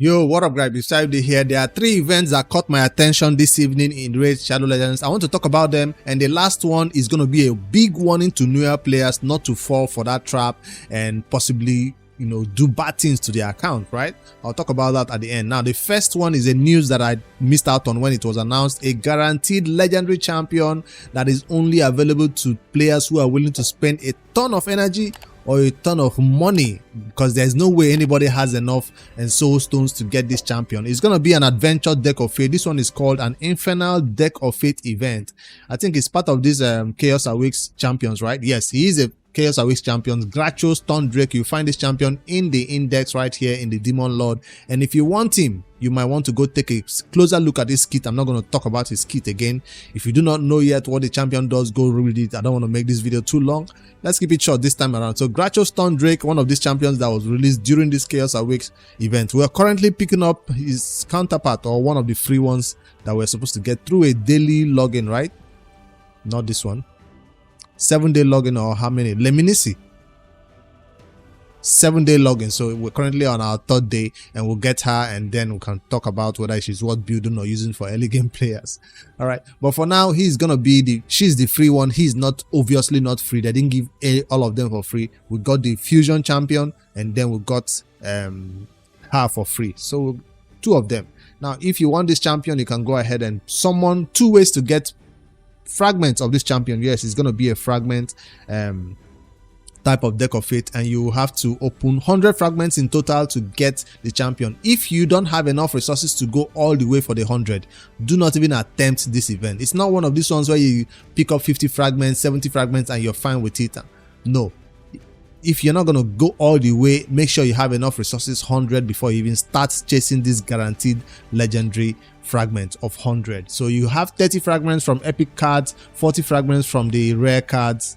Yo, what up, guys? Beside here, there are 3 events that caught my attention this evening in Raid Shadow Legends. I want to talk about them, and the last one is going to be a big warning to newer players not to fall for that trap and possibly, do bad things to their account, right? I'll talk about that at the end. Now, the first one is a news that I missed out on when it was announced: a guaranteed legendary champion that is only available to players who are willing to spend a ton of energy or a ton of money, because there's no way anybody has enough and soul stones to get this champion. It's going to be an adventure deck of fate. This one is called an Infernal Deck of Fate event. I think it's part of this Chaos Awakes champions, right? Yes, he is a Chaos Awakes champion. Gracchos Turn-Drake. You find this champion in the index right here in the Demon Lord, and if you want him, you might want to go take a closer look at his kit. I'm not going to talk about his kit again. If you do not know yet what the champion does, go read it. I don't want to make this video too long. Let's keep it short this time around. So Gracchos Turn-Drake, one of these champions that was released during this Chaos Awakes event. We're currently picking up his counterpart, or one of the free ones that we're supposed to get through a daily login, right? Not this one. 7-day login, or how many? Leminisi. 7-day login. So we're currently on our 3rd day, and we'll get her, and then we can talk about whether she's worth building or using for early game players. All right, but for now, she's the free one. He's not, obviously not free. They didn't give all of them for free. We got the fusion champion, and then we got her for free. So 2 of them. Now, if you want this champion, you can go ahead and summon 2 ways to get fragments of this champion. Yes, it's going to be a fragment type of deck of fate, and you have to open 100 fragments in total to get the champion. If you don't have enough resources to go all the way for the 100, do not even attempt this event. It's not one of these ones where you pick up 50 fragments, 70 fragments, and you're fine with it. No. If you're not going to go all the way, make sure you have enough resources, 100, before you even start chasing this guaranteed legendary fragment of 100. So you have 30 fragments from epic cards, 40 fragments from the rare cards,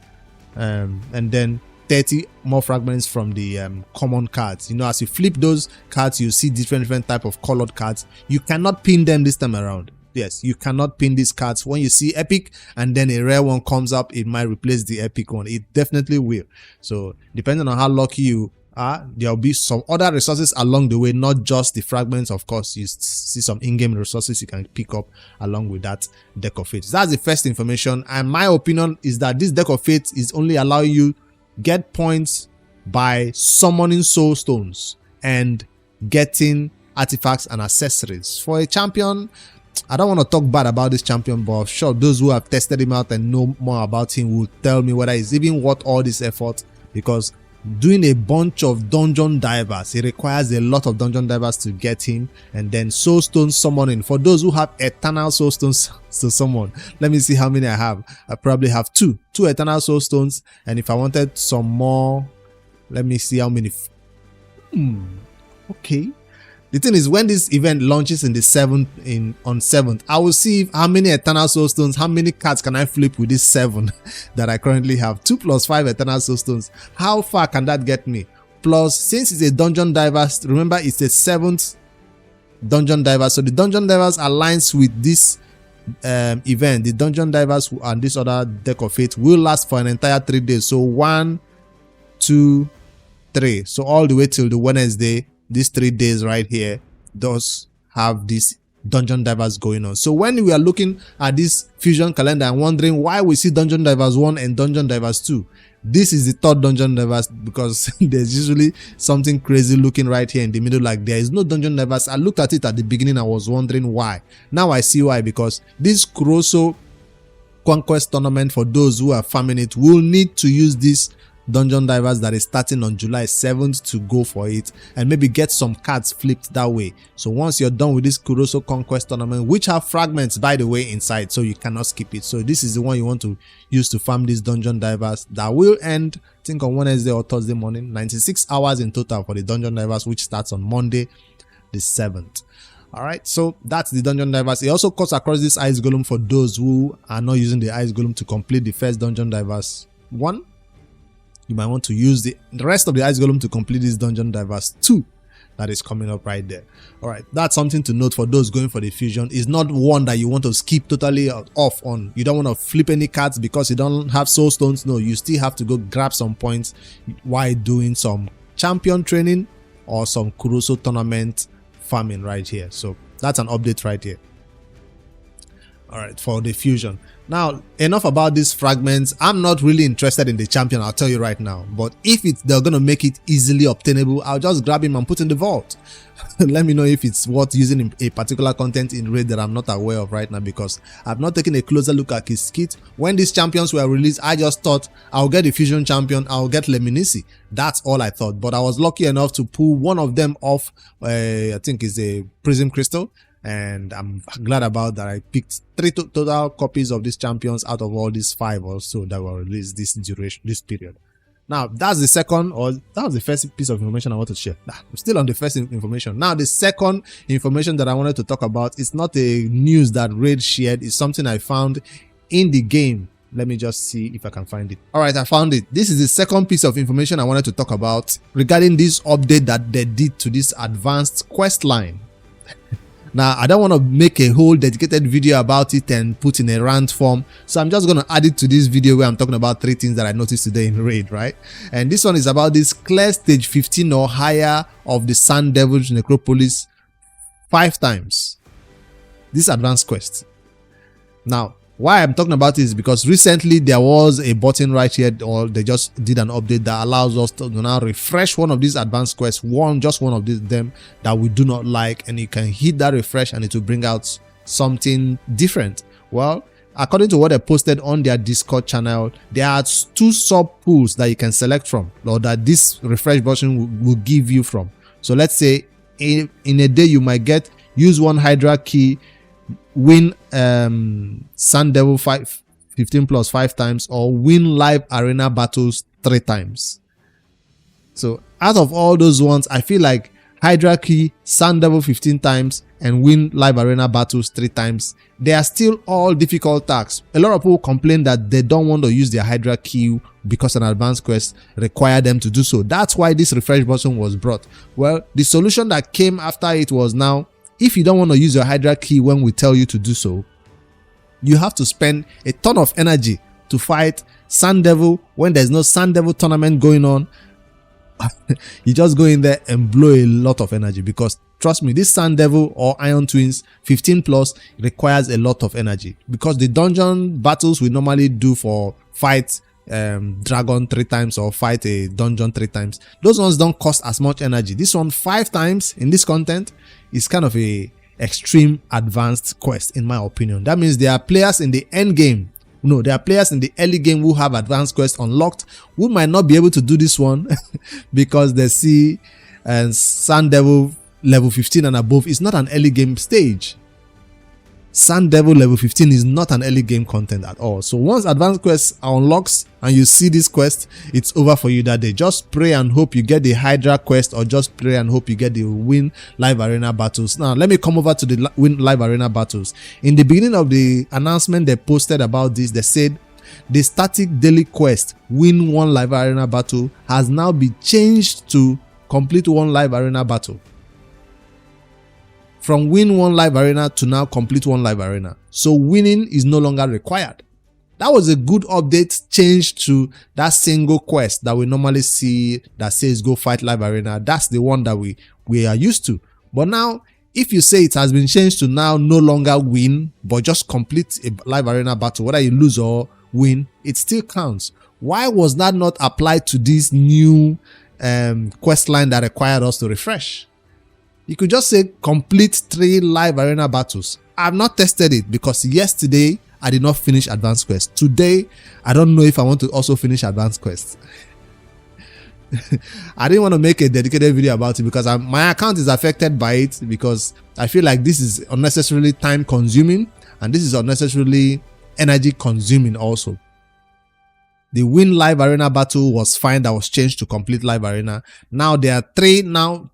and then 30 more fragments from the common cards. As you flip those cards, you see different type of colored cards. You cannot pin them this time around. Yes, you cannot pin these cards. When you see epic and then a rare one comes up, it might replace the epic one. It definitely will. So depending on how lucky you are, there'll be some other resources along the way, not just the fragments. Of course, you see some in-game resources you can pick up along with that deck of fate. So that's the first information, and my opinion is that this deck of fate is only allowing you get points by summoning soul stones and getting artifacts and accessories. For a champion, I don't want to talk bad about this champion, but I'm sure those who have tested him out and know more about him will tell me whether it's even worth all this effort, because doing a bunch of dungeon divers, it requires a lot of dungeon divers to get him, and then soul stone summoning. For those who have eternal soul stones to summon, let me see how many I have. I probably have two eternal soul stones, and if I wanted some more, let me see how many. Okay. The thing is, when this event launches in the 7th, on 7th, I will see how many Eternal Soul Stones, how many cards can I flip with this 7 that I currently have. 2 plus 5 Eternal Soul Stones. How far can that get me? Plus, since it's a Dungeon Divers, remember it's the 7th Dungeon Divers. So the Dungeon Divers aligns with this event. The Dungeon Divers and this other deck of fate will last for an entire 3 days. So 1, 2, 3. So all the way till the Wednesday. These 3 days right here does have these Dungeon Divers going on. So when we are looking at this fusion calendar and wondering why we see Dungeon Divers 1 and Dungeon Divers 2, this is the 3rd Dungeon Divers, because there's usually something crazy looking right here in the middle, like there is no Dungeon Divers. I looked at it at the beginning, I was wondering why. Now I see why, because this Kuroso Conquest tournament, for those who are farming it, will need to use this Dungeon Divers that is starting on July 7th to go for it, and maybe get some cards flipped that way. So once you're done with this Kuroso Conquest tournament, which have fragments by the way inside, so you cannot skip it. So this is the one you want to use to farm these Dungeon Divers that will end, I think, on Wednesday or Thursday morning. 96 hours in total for the Dungeon Divers, which starts on Monday the 7th. Alright, so that's the Dungeon Divers. It also cuts across this Ice Golem for those who are not using the Ice Golem to complete the first Dungeon Divers 1. You might want to use the rest of the Ice Golem to complete this Dungeon Divers 2 that is coming up right there. Alright, that's something to note for those going for the fusion. It's not one that you want to skip totally off on. You don't want to flip any cards because you don't have soul stones. No, you still have to go grab some points while doing some champion training or some Kuroso tournament farming right here. So that's an update right here. All right, for the fusion. Now, enough about these fragments. I'm not really interested in the champion, I'll tell you right now. But if they're going to make it easily obtainable, I'll just grab him and put in the vault. Let me know if it's worth using a particular content in raid that I'm not aware of right now, because I've not taken a closer look at his kit. When these champions were released, I just thought I'll get the fusion champion, I'll get Leminisi. That's all I thought. But I was lucky enough to pull one of them off. I think it's a prism crystal. And I'm glad about that. I picked 3 total copies of these champions out of all these 5 or so that were released this period. Now, that's the second, or that was the first piece of information I want to share. I'm still on the first information. Now, the second information that I wanted to talk about is not a news that Raid shared. It's something I found in the game. Let me just see if I can find it. All right, I found it. This is the second piece of information I wanted to talk about regarding this update that they did to this advanced quest line. Now, I don't want to make a whole dedicated video about it and put in a rant form. So I'm just going to add it to this video where I'm talking about 3 things that I noticed today in Raid, right? And this one is about this clear stage 15 or higher of the Sun Devil's Necropolis 5 times. This advanced quest. Now, why I'm talking about it is because recently there was a button right here, or they just did an update that allows us to now refresh one of these advanced quests, just one of them that we do not like, and you can hit that refresh and it will bring out something different. Well, according to what they posted on their Discord channel, there are 2 sub pools that you can select from, or that this refresh button will give you from. So let's say in a day you might get use 1 Hydra key, win Sun Devil 15 plus 5 times, or win live arena battles 3 times. So out of all those ones, I feel like Hydra key, Sun Devil 15 times, and win live arena battles 3 times, they are still all difficult tasks. A lot of people complain that they don't want to use their Hydra key because an advanced quest require them to do so. That's why this refresh button was brought. Well, the solution that came after it was, now if you don't want to use your Hydra key when we tell you to do so, you have to spend a ton of energy to fight Sun Devil when there's no Sun Devil tournament going on. You just go in there and blow a lot of energy, because trust me, this Sun Devil or Iron Twins 15 plus requires a lot of energy, because the dungeon battles we normally do for fight dragon 3 times or fight a dungeon 3 times, those ones don't cost as much energy. This one 5 times in this content is kind of a extreme advanced quest, in my opinion. That means there are players in the end game, there are players in the early game who have advanced quests unlocked who might not be able to do this one because they see Sun Devil level 15 and above is not an early game stage. Sun Devil level 15 is not an early game content at all. So once advanced quests are unlocked and you see this quest, it's over for you that day. Just pray and hope you get the Hydra quest, or just pray and hope you get the win live arena battles. Now let me come over to the win live arena battles. In the beginning of the announcement they posted about this, they said the static daily quest win 1 live arena battle has now been changed to complete 1 live arena battle. From win 1 live arena to now complete 1 live arena. So winning is no longer required. That was a good update, change to that single quest that we normally see that says go fight live arena. That's the one that we are used to. But now, if you say it has been changed to now no longer win, but just complete a live arena battle, whether you lose or win, it still counts. Why was that not applied to this new quest line that required us to refresh? You could just say complete 3 live arena battles. I've not tested it because yesterday I did not finish advanced quest. Today, I don't know if I want to also finish advanced quest. I didn't want to make a dedicated video about it because my account is affected by it, because I feel like this is unnecessarily time consuming and this is unnecessarily energy consuming also. The win live arena battle was fine, that was changed to complete live arena. Now there are 3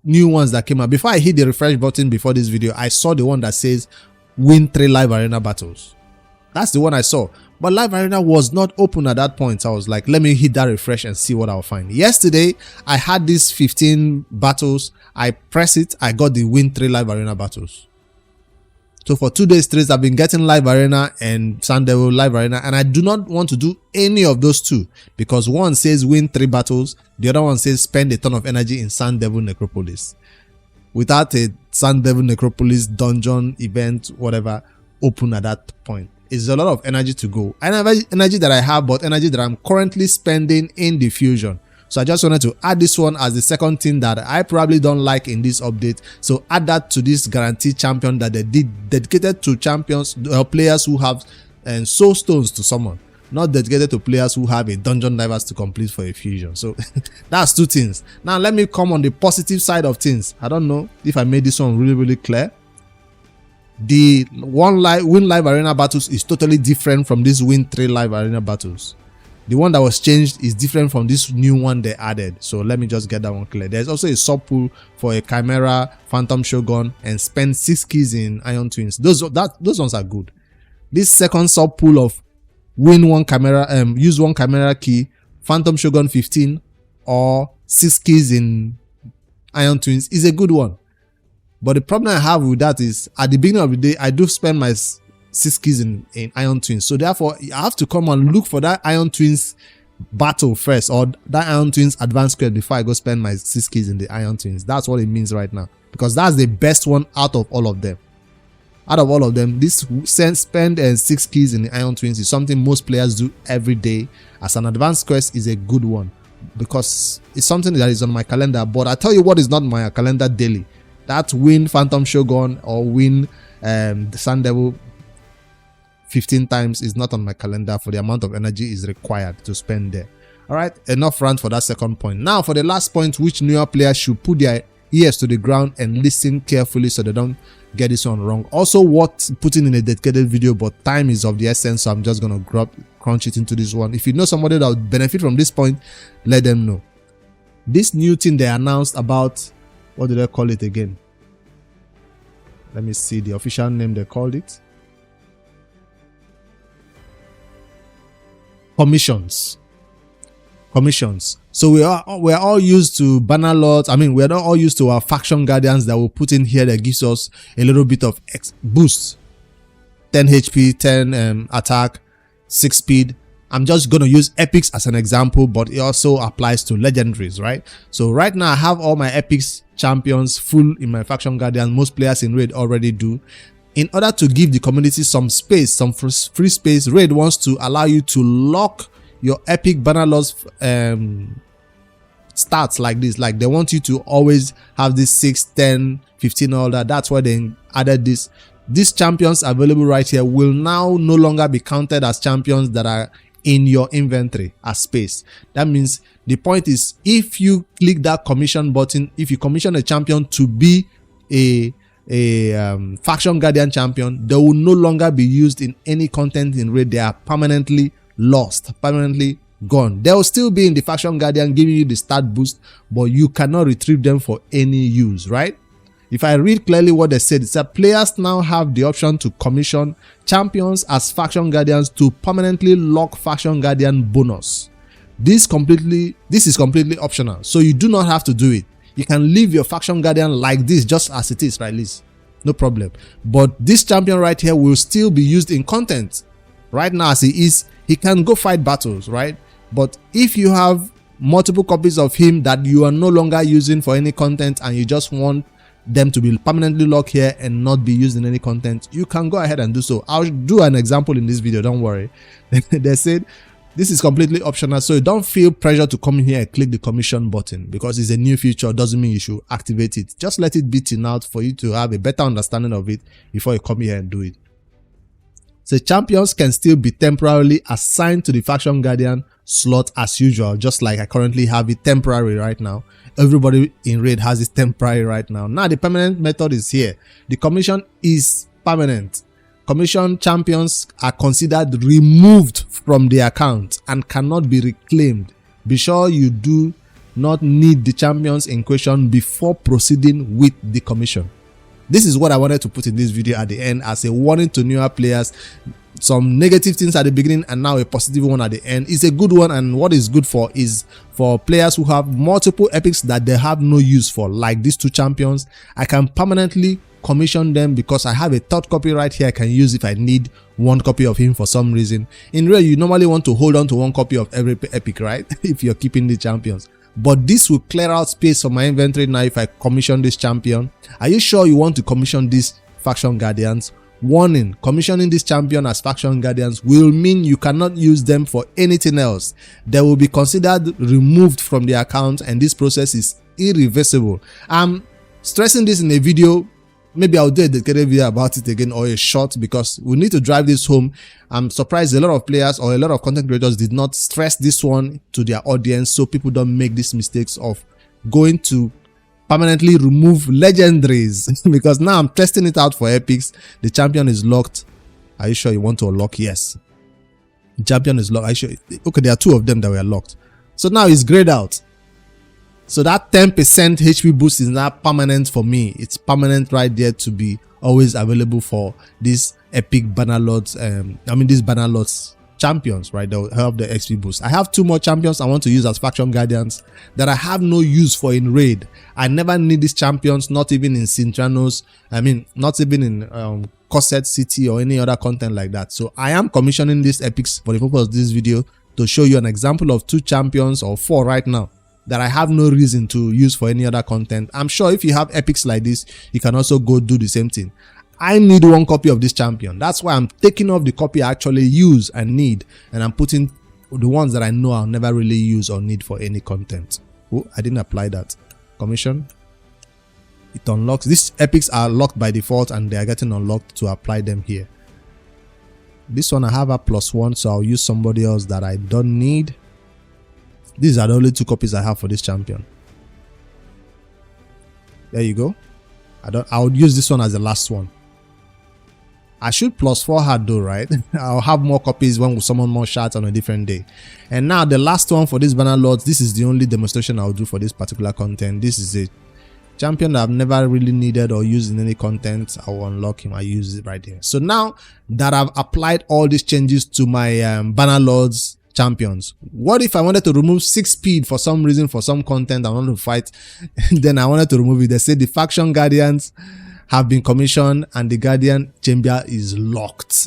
new ones that came out. Before I hit the refresh button before this video, I saw the one that says win 3 live arena battles. That's the one I saw. But live arena was not open at that point. So I was like, let me hit that refresh and see what I'll find. Yesterday, I had these 15 battles. I press it, I got the win 3 live arena battles. So for 2 days straight, I've been getting live arena and Sun Devil live arena, and I do not want to do any of those 2 because one says win 3 battles, the other one says spend a ton of energy in Sun Devil Necropolis. without a Sun Devil Necropolis dungeon event, whatever, open at that point. It's a lot of energy to go. I have energy that I have, but energy that I'm currently spending in the fusion. So I just wanted to add this one as the second thing that I probably don't like in this update. So add that to this guaranteed champion that they did, dedicated to champions or players who have soul stones to summon, not dedicated to players who have a dungeon divers to complete for a fusion. So that's two things. Now let me come on the positive side of things. I don't know if I made this one really clear. The win live arena battles is totally different from this win 3 live arena battles. The one that was changed is different from this new one they added. So let me just get that one clear. There's also a sub pool for a Chimera, Phantom Shogun, and spend 6 keys in Iron Twins. Those ones are good. This second sub pool of win 1 Chimera, use 1 Chimera key, Phantom Shogun 15, or 6 keys in Iron Twins is a good one. But the problem I have with that is at the beginning of the day, I do spend my 6 keys in Iron Twins. So therefore, I have to come and look for that Iron Twins battle first, or that Iron Twins advanced quest before I go spend my 6 keys in the Iron Twins. That's what it means right now. Because that's the best one out of all of them. Out of all of them, this spend 6 keys in the Iron Twins is something most players do every day. As an advanced quest is a good one. Because it's something that is on my calendar. But I tell you what is not my calendar daily. That win Phantom Shogun or win the Sun Devil 15 times is not on my calendar for the amount of energy is required to spend there. Alright, enough rant for that second point. Now for the last point, which newer players should put their ears to the ground and listen carefully so they don't get this one wrong. Also worth putting in a dedicated video, but time is of the essence, so I'm just gonna crunch it into this one. If you know somebody that would benefit from this point, let them know. This new thing they announced about, what did they call it again? Let me see the official name they called it. Commissions. So we're all used to banner lords. I mean, we're not all used to our faction guardians that we put in here that gives us a little bit of boost. 10 HP, 10 attack, 6 speed. I'm just going to use epics as an example, but it also applies to legendaries, right? So right now I have all my epics champions full in my faction guardian. Most players in Raid already do. In order to give the community some space, some free space, Raid wants to allow you to lock your epic banner lords stats like this. Like they want you to always have this 6, 10, 15, all that. That's why they added this. These champions available right here will now no longer be counted as champions that are in your inventory as space. That means the point is, if you click that commission button, if you commission a champion to be a faction guardian champion, they will no longer be used in any content in Raid. They are permanently lost, permanently gone. They will still be in the faction guardian giving you the stat boost, but you cannot retrieve them for any use, right? If I read clearly what they said, it's that players now have the option to commission champions as faction guardians to permanently lock faction guardian bonus. This is completely optional, so you do not have to do it. You can leave your faction guardian like this, just as it is, right, Liz? No problem. But this champion right here will still be used in content. Right now as he is, he can go fight battles, right? But if you have multiple copies of him that you are no longer using for any content and you just want them to be permanently locked here and not be used in any content, you can go ahead and do so. I'll do an example in this video, don't worry. They said this is completely optional, so you don't feel pressure to come in here and click the commission button because it's a new feature. Doesn't mean you should activate it. Just let it be till out for you to have a better understanding of it before you come here and do it. So champions can still be temporarily assigned to the faction guardian slot as usual, just like I currently have it temporary right now. Everybody in Raid has it temporary right now. Now the permanent method is here. The commission is permanent. Commission champions are considered removed from the account and cannot be reclaimed. Be sure you do not need the champions in question before proceeding with the commission. This is what I wanted to put in this video at the end as a warning to newer players. Some negative things at the beginning and now a positive one at the end. It's a good one, and what is good for is for players who have multiple epics that they have no use for, like these two champions. I can permanently commission them because I have a third copy right here I can use if I need one copy of him for some reason. In Raid, you normally want to hold on to one copy of every epic, right? If you're keeping the champions. but this will clear out space for my inventory now if I commission this champion. Are you sure you want to commission these faction guardians? Warning, commissioning this champion as faction guardians will mean you cannot use them for anything else. They will be considered removed from the account, and this process is irreversible. I'm stressing this in a video. Maybe I'll do a dedicated video about it again, or a short, because we need to drive this home. I'm surprised a lot of players or a lot of content creators did not stress this one to their audience, so people don't make these mistakes of going to permanently remove legendaries. Because now I'm testing it out for epics. The champion is locked. Are you sure you want to unlock? Yes. The champion is locked. Are you sure? Okay, there are 2 of them that were locked. So now it's grayed out. So that 10% HP boost is now permanent for me. It's permanent right there to be always available for these epic bannerlords. These bannerlords champions, right? They'll help the XP boost. I have 2 more champions I want to use as faction guardians that I have no use for in raid. I never need these champions, not even in Cintranos. Not even in Corset City or any other content like that. So I am commissioning these epics for the purpose of this video to show you an example of 2 champions, or 4 right now, that I have no reason to use for any other content. I'm sure if you have epics like this, you can also go do the same thing. I need 1 copy of this champion. That's why I'm taking off the copy I actually use and need, and I'm putting the ones that I know I'll never really use or need for any content. Oh, I didn't apply that. Commission. It unlocks. These epics are locked by default, and they are getting unlocked to apply them here. This one I have a +1, so I'll use somebody else that I don't need. These are the only 2 copies I have for this champion. There you go. I would use this one as the last one. I should +4 her though, right? I'll have more copies when we summon more shards on a different day. And now the last one for this bannerlords. This is the only demonstration I'll do for this particular content. This is a champion that I've never really needed or used in any content. I'll unlock him. I use it right here. So now that I've applied all these changes to my bannerlords champions, what if I wanted to remove 6 speed for some reason, for some content I want to fight? Then I wanted to remove it. They say the faction guardians have been commissioned and the guardian chamber is locked.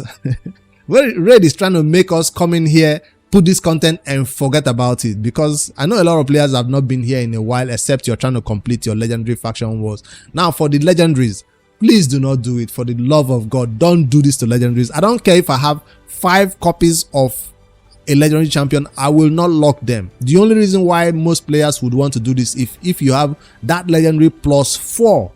Raid is trying to make us come in here, put this content and forget about it, because I know a lot of players have not been here in a while, except you're trying to complete your legendary faction wars. Now for the legendaries, please do not do it. For the love of God, don't do this to legendaries. I don't care if I have 5 copies of a legendary champion, I will not lock them. The only reason why most players would want to do this if you have that legendary +4,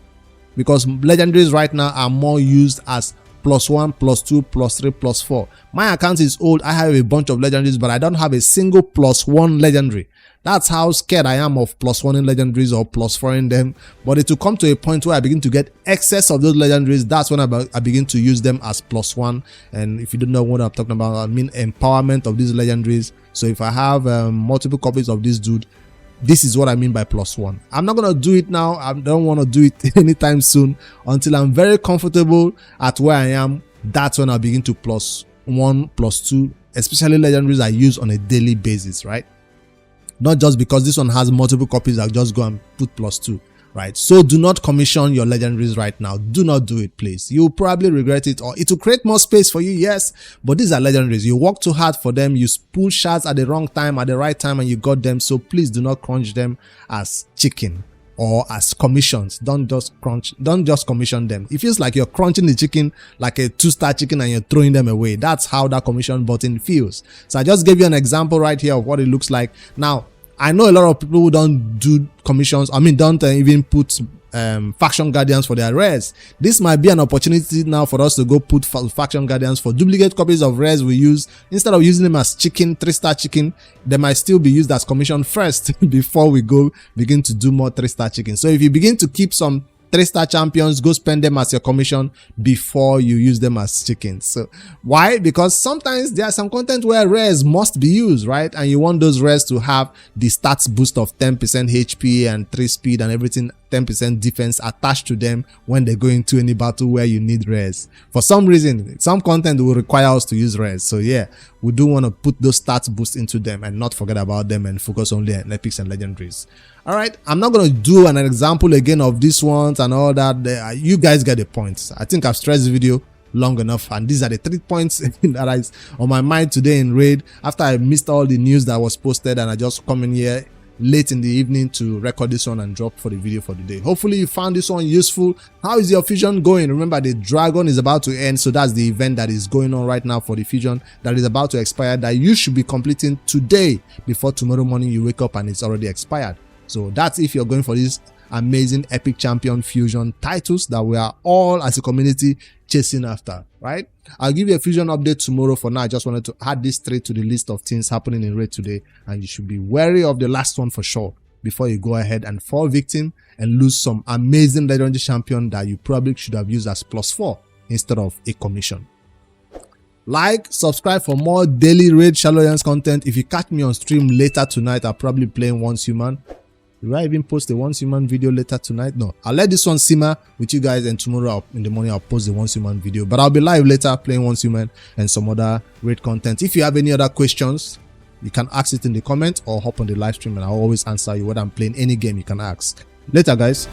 because legendaries right now are more used as +1, +2, +3, +4. My account is old. I have a bunch of legendaries, but I don't have a single +1 legendary. That's how scared I am of +1 in legendaries or +4 in them. But it will come to a point where I begin to get excess of those legendaries. That's when I begin to use them as +1. And if you don't know what I'm talking about, I mean empowerment of these legendaries. So if I have multiple copies of this dude, this is what I mean by +1. I'm not going to do it now. I don't want to do it anytime soon. Until I'm very comfortable at where I am, that's when I begin to +1, +2, especially legendaries I use on a daily basis, right? Not just because this one has multiple copies, I'll just go and put +2, right? So do not commission your legendaries right now. Do not do it, please. You'll probably regret it, or it will create more space for you, yes, but these are legendaries. You work too hard for them, you pull shards at the wrong time, at the right time, and you got them. So please do not crunch them as chicken or as commissions. Don't just commission them. It feels like you're crunching the chicken like a 2-star chicken and you're throwing them away. That's how that commission button feels. So I just gave you an example right here of what it looks like. Now, I know a lot of people who don't do commissions, don't even put faction guardians for their rares. This might be an opportunity now for us to go put faction guardians for duplicate copies of rares we use. Instead of using them as chicken, 3-star chicken, they might still be used as commission first before we go begin to do more 3-star chicken. So if you begin to keep some 3-star champions, go spend them as your commission before you use them as chickens. So why? Because sometimes there are some content where rares must be used, right? And you want those rares to have the stats boost of 10% HP and 3 speed and everything, 10% defense attached to them when they go into any battle where you need rares. For some reason, some content will require us to use rares. So yeah, we do want to put those stats boosts into them and not forget about them and focus only on epics and legendaries. All right, I'm not going to do an example again of these ones and all that. You guys get the points. I think I've stressed the video long enough, and these are the 3 points that is on my mind today in raid, after I missed all the news that was posted and I just come in here late in the evening to record this one and drop for the video for the day. Hopefully you found this one useful. How is your fusion going? Remember, the dragon is about to end, so that's the event that is going on right now for the fusion that is about to expire, that you should be completing today before tomorrow morning you wake up and it's already expired. So that's if you're going for this amazing epic champion fusion titles that we are all as a community chasing after, right? I'll give you a fusion update tomorrow. For now, I just wanted to add this 3 to the list of things happening in Raid today, and you should be wary of the last one for sure before you go ahead and fall victim and lose some amazing legendary champion that you probably should have used as +4 instead of a commission. Like, subscribe for more daily Raid Shadowlands content. If you catch me on stream later tonight, I'll probably play Once Human. Will I even post the Once Human video later tonight? No, I'll let this one simmer with you guys, and tomorrow in the morning I'll post the Once Human video. But I'll be live later playing Once Human and some other Raid content. If you have any other questions, you can ask it in the comment or hop on the live stream and I'll always answer you. Whether I'm playing any game, you can ask. Later, guys.